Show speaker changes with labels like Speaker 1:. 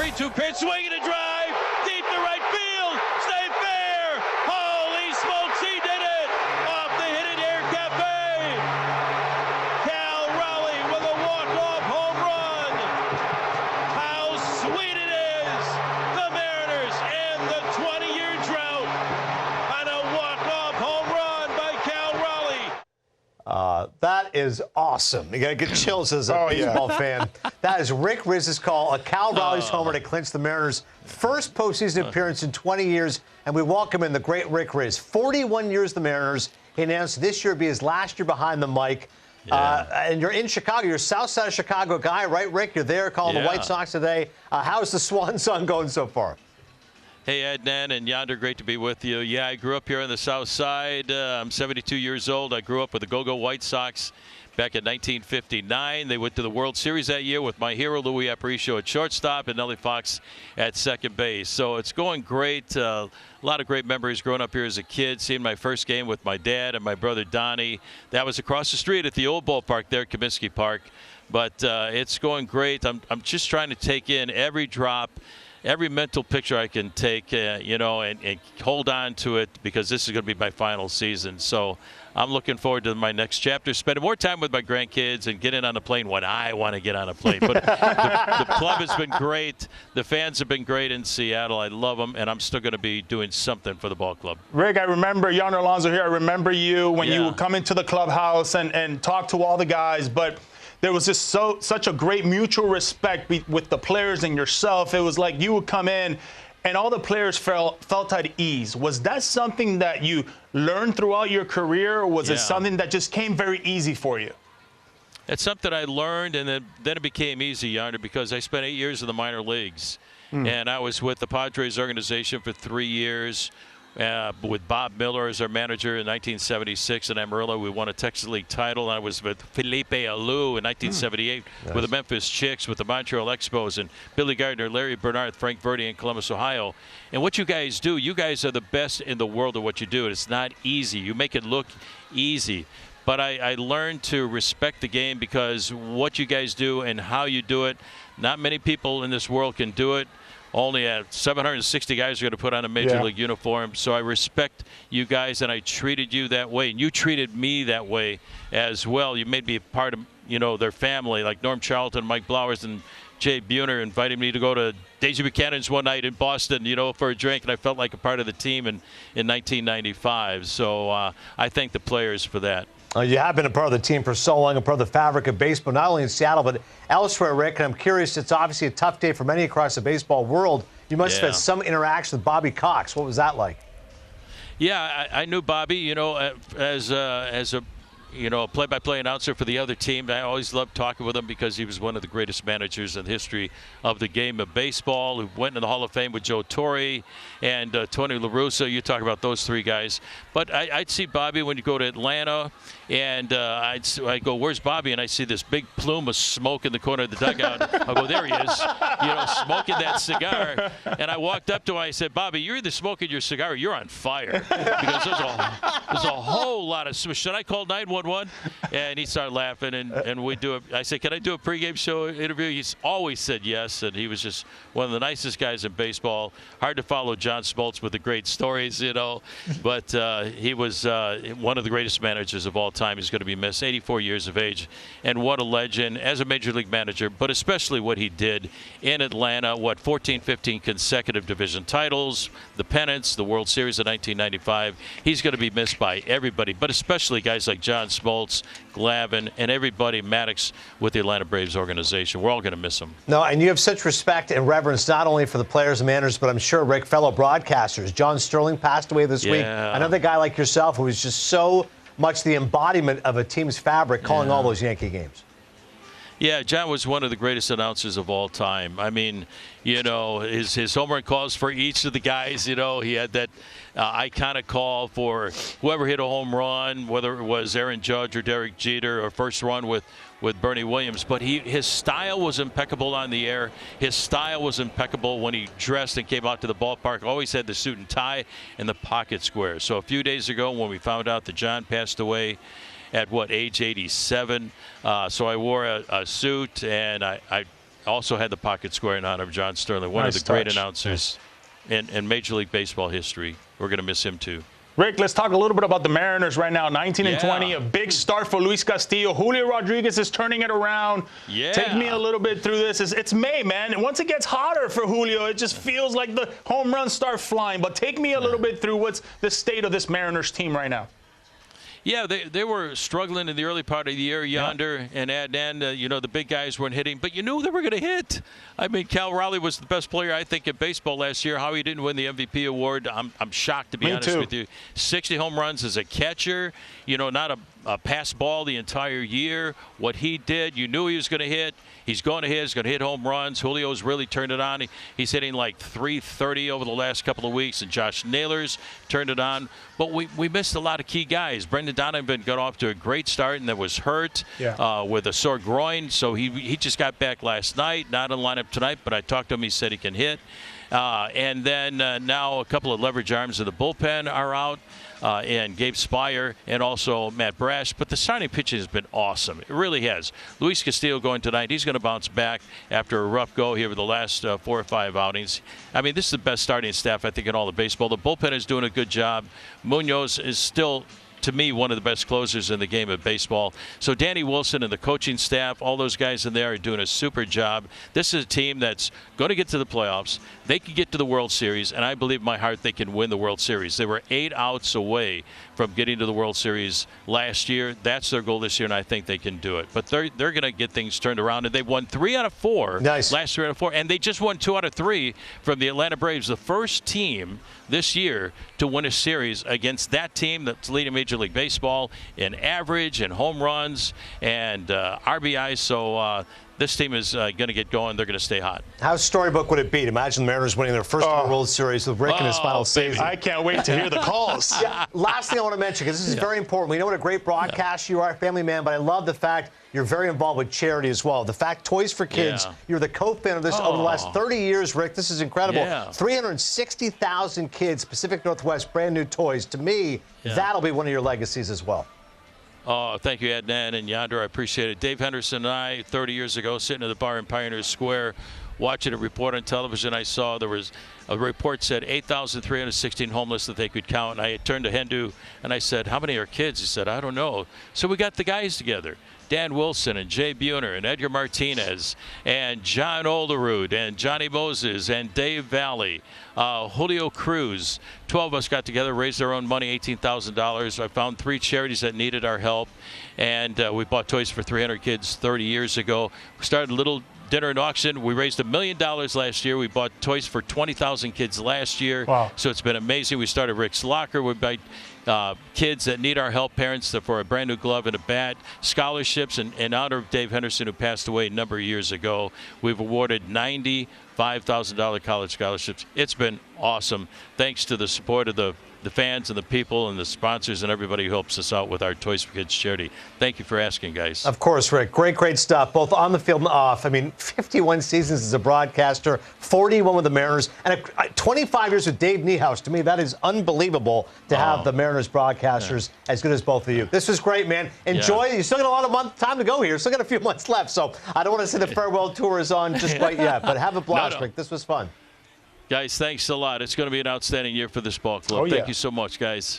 Speaker 1: 3-2 pitch, swinging a drive, deep to right field, stay fair. Holy smokes, he did it! Off the hit air cafe. Cal Raleigh with a walk-off home run. How sweet it is! The Mariners end the 20-year drought on a walk-off home run by Cal Raleigh.
Speaker 2: That is awesome. You got to get chills as a baseball fan. That is Rick Rizz's call, a Cal Raleigh's homer to clinch the Mariners' first postseason appearance in 20 years, and we welcome in the great Rick Rizz. 41 years the Mariners. He announced this year would be his last year behind the mic. And you're in Chicago. You're a south side of Chicago guy, right, Rick? You're there calling the White Sox today. How's the Swan Song going so far?
Speaker 1: Hey, Adnan and Yonder, great to be with you. Yeah, I grew up here on the south side. I'm 72 years old. I grew up with the Go-Go White Sox back in 1959. They went to the World Series that year with my hero, Louis Aparicio, at shortstop and Nellie Fox at second base. So it's going great. A lot of great memories growing up here as a kid, seeing my first game with my dad and my brother Donnie. That was across the street at the old ballpark there at Comiskey Park. But it's going great. I'm just trying to take in every drop, every mental picture I can take, and hold on to it, because this is going to be my final season. So I'm looking forward to my next chapter, spending more time with my grandkids and getting on a plane when I want to get on a plane. But the club has been great. The fans have been great in Seattle. I love them, and I'm still going to be doing something for the ball club.
Speaker 3: Rick, I remember, Yonder Alonso here, I remember you when you would come into the clubhouse and talk to all the guys, but there was just such a great mutual respect with the players and yourself. It was like you would come in and all the players felt at ease. Was that something that you learned throughout your career, or was it something that just came very easy for you?
Speaker 1: It's something I learned, and then it became easy, Yonder, because I spent 8 years in the minor leagues. And I was with the Padres organization for 3 years. With Bob Miller as our manager in 1976 in Amarillo. We won a Texas League title. I was with Felipe Alou in 1978 with the Memphis Chicks, with the Montreal Expos, and Billy Gardner, Larry Bernard, Frank Verde in Columbus, Ohio. And what you guys do, you guys are the best in the world at what you do. It's not easy. You make it look easy. But I learned to respect the game, because what you guys do and how you do it, not many people in this world can do it. Only 760 guys are going to put on a major league uniform. So I respect you guys, and I treated you that way, and you treated me that way as well. You made me a part of, their family, like Norm Charlton, Mike Blowers, and Jay Buhner invited me to go to Daisy Buchanan's one night in Boston, for a drink, and I felt like a part of the team in 1995. So I thank the players for that.
Speaker 2: You have been a part of the team for so long, a part of the fabric of baseball, not only in Seattle, but elsewhere, Rick. And I'm curious, it's obviously a tough day for many across the baseball world. You must have had some interaction with Bobby Cox. What was that like?
Speaker 1: Yeah, I knew Bobby, as a play-by-play announcer for the other team. I always loved talking with him, because he was one of the greatest managers in the history of the game of baseball, who went into the Hall of Fame with Joe Torre and Tony La Russa. You talk about those three guys. But I'd see Bobby when you go to Atlanta, and I'd go, "Where's Bobby?" And I see this big plume of smoke in the corner of the dugout. I'll go, "There he is," smoking that cigar. And I walked up to him. I said, "Bobby, you're either smoking your cigar or you're on fire," because there's a whole lot of smoke. Should I call 911? And he started laughing, and we do it. I said, "Can I do a pregame show interview?" He's always said yes, and he was just one of the nicest guys in baseball. Hard to follow John Smoltz with the great stories, but he was one of the greatest managers of all time. He's going to be missed. 84 years of age, and what a legend as a major league manager, but especially what he did in Atlanta. 14, 15 consecutive division titles, the pennants, the World Series in 1995. He's going to be missed by everybody, but especially guys like John Smoltz, Glavine, and everybody, Maddox, with the Atlanta Braves organization. We're all going to miss him.
Speaker 2: No, and you have such respect and reverence not only for the players and managers, but I'm sure, Rick, fellow broadcasters. John Sterling passed away this week. Another guy like yourself who was just so much the embodiment of a team's fabric, calling all those Yankee games.
Speaker 1: Yeah, John was one of the greatest announcers of all time. I mean, his home run calls for each of the guys, he had that iconic call for whoever hit a home run, whether it was Aaron Judge or Derek Jeter, or first run with Bernie Williams. But his style was impeccable on the air. His style was impeccable when he dressed and came out to the ballpark. Always had the suit and tie and the pocket square. So a few days ago, when we found out that John passed away at age 87, so I wore a suit, and I also had the pocket square in honor of John Sterling, one of the great announcers in Major League Baseball history. We're going to miss him too.
Speaker 3: Rick, let's talk a little bit about the Mariners right now. 19-20, a big start for Luis Castillo. Julio Rodriguez is turning it around.
Speaker 1: Yeah.
Speaker 3: Take me a little bit through this. It's May, man. And once it gets hotter for Julio, it just feels like the home runs start flying. But take me a little bit through what's the state of this Mariners team right now.
Speaker 1: Yeah, they were struggling in the early part of the year. Yonder and Adnan, you know, the big guys weren't hitting, but you knew they were going to hit. I mean, Cal Raleigh was the best player, I think, in baseball last year. How he didn't win the MVP award, I'm shocked, to be honest with you. 60 home runs as a catcher, you know, not a pass ball the entire year. What he did, you knew he was going to hit. He's going to hit. He's going to hit home runs. Julio's really turned it on. He's hitting like .330 over the last couple of weeks, and Josh Naylor's turned it on. But we missed a lot of key guys. Brendan Donovan got off to a great start and then was hurt with a sore groin. So he just got back last night, not in the lineup tonight, but I talked to him. He said he can hit. And then now a couple of leverage arms of the bullpen are out. And Gabe Spire and also Matt Brash. But the starting pitching has been awesome. It really has. Luis Castillo going tonight. He's going to bounce back after a rough go here over the last 4 or 5 outings. I mean, this is the best starting staff, I think, in all of baseball. The bullpen is doing a good job. Munoz is still, to me, one of the best closers in the game of baseball. So Danny Wilson and the coaching staff, all those guys in there are doing a super job. This is a team that's going to get to the playoffs. They can get to the World Series, and I believe in my heart they can win the World Series. They were 8 outs away from getting to the World Series last year. That's their goal this year, and I think they can do it. But they're going to get things turned around, and they won 3 out of 4 last 3 out of 4, and they just won 2 out of 3 from the Atlanta Braves, the first team this year to win a series against that team that's leading Major League Baseball in average and home runs and RBIs. So this team is going to get going. They're going to stay hot. How
Speaker 2: storybook would it be to imagine the Mariners winning their first World Series with Rick in his final season?
Speaker 3: I can't wait to hear the calls.
Speaker 2: Last thing I want to mention, because this is very important. We know what a great broadcaster you are, family man, but I love the fact you're very involved with charity as well. The fact Toys for Kids, you're the co-fan of this over the last 30 years, Rick. This is incredible. 360,000 kids, Pacific Northwest, brand new toys. To me, that'll be one of your legacies as well.
Speaker 1: Oh, thank you, Adnan and Yonder. I appreciate it. Dave Henderson and I, 30 years ago, sitting at the bar in Pioneer Square, watching a report on television, I saw there was a report said 8,316 homeless that they could count. And I turned to Hendu and I said, how many are kids? He said, I don't know. So we got the guys together. Dan Wilson and Jay Buhner and Edgar Martinez and John Olderud and Johnny Moses and Dave Valley, Julio Cruz. 12 of us got together, raised our own money, $18,000. I found 3 charities that needed our help, and we bought toys for 300 kids 30 years ago. We started a little dinner and auction. We raised $1 million last year. We bought toys for 20,000 kids last year.
Speaker 3: Wow.
Speaker 1: So it's been amazing. We started Rick's Locker. We buy kids that need our help, parents for a brand new glove and a bat, scholarships in honor of Dave Henderson, who passed away a number of years ago. We've awarded $95,000 college scholarships. It's been awesome. Thanks to the support of the fans and the people and the sponsors and everybody who helps us out with our Toys for Kids charity. Thank you for asking, guys.
Speaker 2: Of course, Rick. Great stuff, both on the field and off. I mean, 51 seasons as a broadcaster, 41 with the Mariners, and 25 years with Dave Niehaus. To me, that is unbelievable to have the Mariners broadcasters as good as both of you. This was great, man. Enjoy. You still got a lot of time to go here. Still got a few months left, so I don't want to say the farewell tour is on just quite yet, but have a blast, Rick. This was fun.
Speaker 1: Guys, thanks a lot. It's going to be an outstanding year for this ball club. Thank you so much, guys.